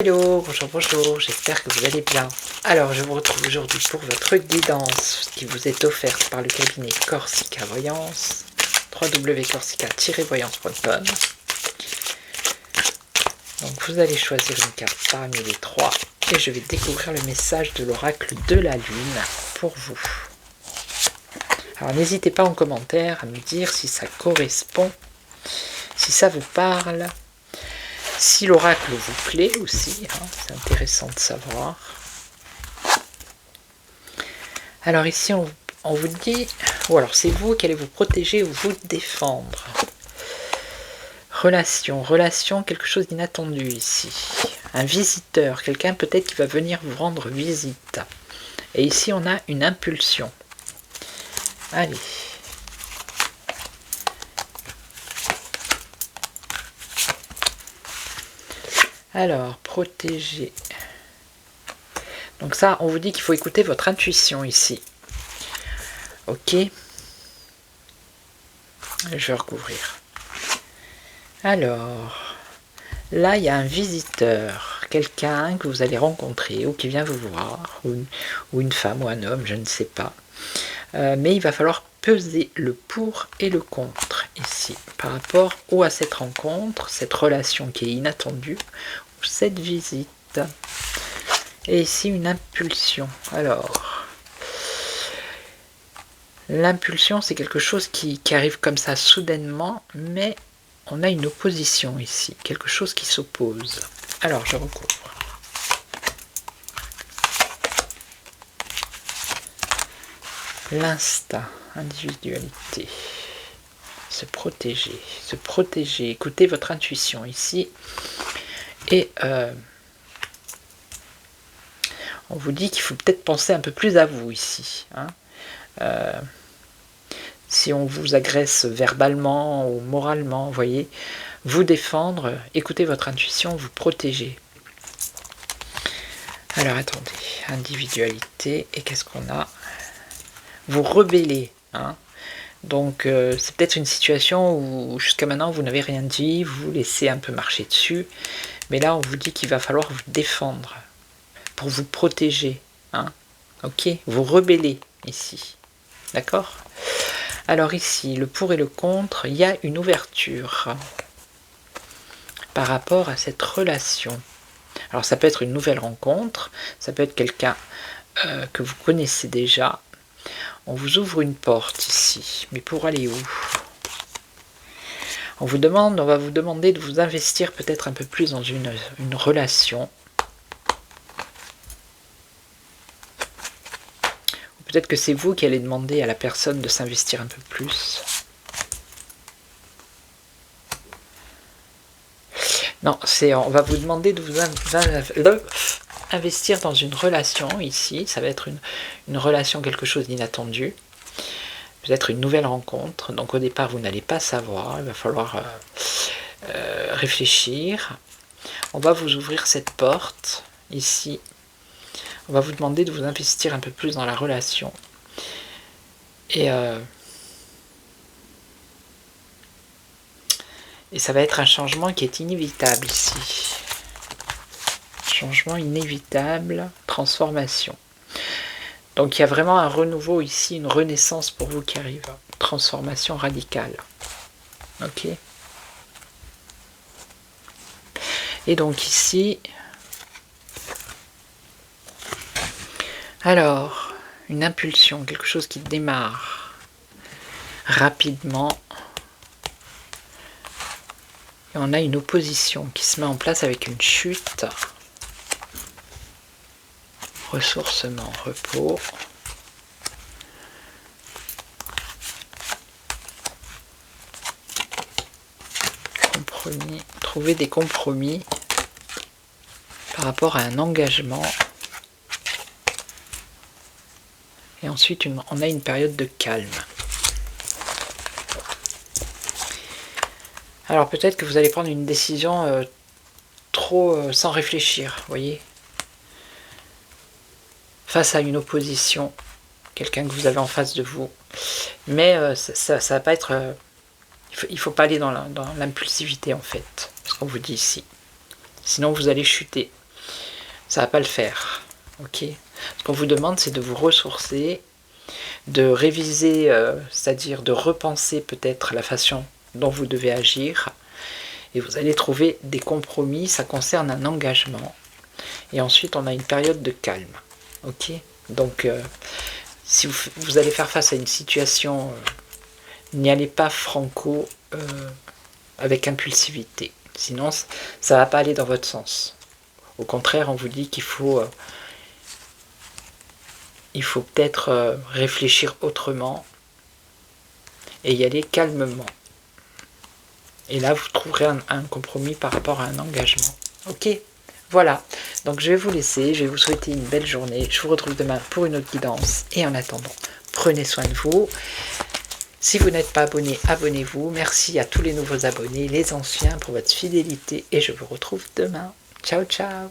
Hello, bonjour, j'espère que vous allez bien. Alors, je vous retrouve aujourd'hui pour votre guidance qui vous est offerte par le cabinet Corsica Voyance, www.corsica-voyance.com. Donc, vous allez choisir une carte parmi les trois et je vais découvrir le message de l'oracle de la Lune pour vous. Alors, n'hésitez pas en commentaire à me dire si ça correspond, si ça vous parle. Si l'oracle vous plaît aussi, c'est intéressant de savoir. Alors ici, on vous dit, ou alors c'est vous qui allez vous protéger ou vous défendre. Relation, quelque chose d'inattendu ici. Un visiteur, quelqu'un peut-être qui va venir vous rendre visite. Et ici, on a une impulsion. Allez. Alors, protéger. Donc ça, on vous dit qu'il faut écouter votre intuition ici. Ok. Je vais recouvrir. Alors, là, il y a un visiteur. Quelqu'un que vous allez rencontrer ou qui vient vous voir. Ou une femme ou un homme, je ne sais pas. Mais il va falloir peser le pour et le contre ici. Par rapport ou à cette rencontre, cette relation qui est inattendue. Cette visite. Et ici une impulsion. Alors, l'impulsion c'est quelque chose qui arrive comme ça soudainement, mais on a une opposition ici, quelque chose qui s'oppose. Alors je recouvre. L'instinct, individualité, se protéger, écoutez votre intuition ici. Et on vous dit qu'il faut peut-être penser un peu plus à vous ici. Si on vous agresse verbalement ou moralement, vous voyez, vous défendre, écoutez votre intuition, vous protéger. Alors attendez, individualité, et qu'est-ce qu'on a? Vous rebeller. Donc c'est peut-être une situation où jusqu'à maintenant vous n'avez rien dit, vous vous laissez un peu marcher dessus. Mais là, on vous dit qu'il va falloir vous défendre pour vous protéger. Ok, vous rebellez ici. D'accord? Alors ici, le pour et le contre, il y a une ouverture par rapport à cette relation. Alors ça peut être une nouvelle rencontre, ça peut être quelqu'un que vous connaissez déjà. On vous ouvre une porte ici, mais pour aller où? On va vous demander de vous investir peut-être un peu plus dans une relation. Ou peut-être que c'est vous qui allez demander à la personne de s'investir un peu plus. Non, on va vous demander de vous investir dans une relation ici. Ça va être une relation, quelque chose d'inattendu. Peut-être une nouvelle rencontre. Donc au départ, vous n'allez pas savoir. Il va falloir réfléchir. On va vous ouvrir cette porte ici. On va vous demander de vous investir un peu plus dans la relation. Et ça va être un changement qui est inévitable ici. Changement inévitable, transformation. Donc il y a vraiment un renouveau ici, une renaissance pour vous qui arrive. Transformation radicale. Ok. Et donc ici, alors, une impulsion, quelque chose qui démarre rapidement. Et on a une opposition qui se met en place avec une chute. Ressourcement, repos. Compromis, trouver des compromis par rapport à un engagement. Et ensuite, on a une période de calme. Alors peut-être que vous allez prendre une décision trop sans réfléchir, vous voyez, face à une opposition, quelqu'un que vous avez en face de vous. Mais ça va pas être... il ne faut pas aller dans l'impulsivité en fait, ce qu'on vous dit ici. Sinon vous allez chuter. ça va pas le faire. Ok. Ce qu'on vous demande, c'est de vous ressourcer, de réviser, c'est-à-dire de repenser peut-être la façon dont vous devez agir, et vous allez trouver des compromis. Ça concerne un engagement, et ensuite on a une période de calme. Ok. Donc si vous allez faire face à une situation, n'y allez pas franco avec impulsivité, sinon ça va pas aller dans votre sens. Au contraire, on vous dit qu'il faut peut-être réfléchir autrement et y aller calmement. Et là, vous trouverez un compromis par rapport à un engagement. Ok, voilà. Donc je vais vous laisser, je vais vous souhaiter une belle journée. Je vous retrouve demain pour une autre guidance. Et en attendant, prenez soin de vous. Si vous n'êtes pas abonné, abonnez-vous. Merci à tous les nouveaux abonnés, les anciens, pour votre fidélité. Et je vous retrouve demain. Ciao, ciao.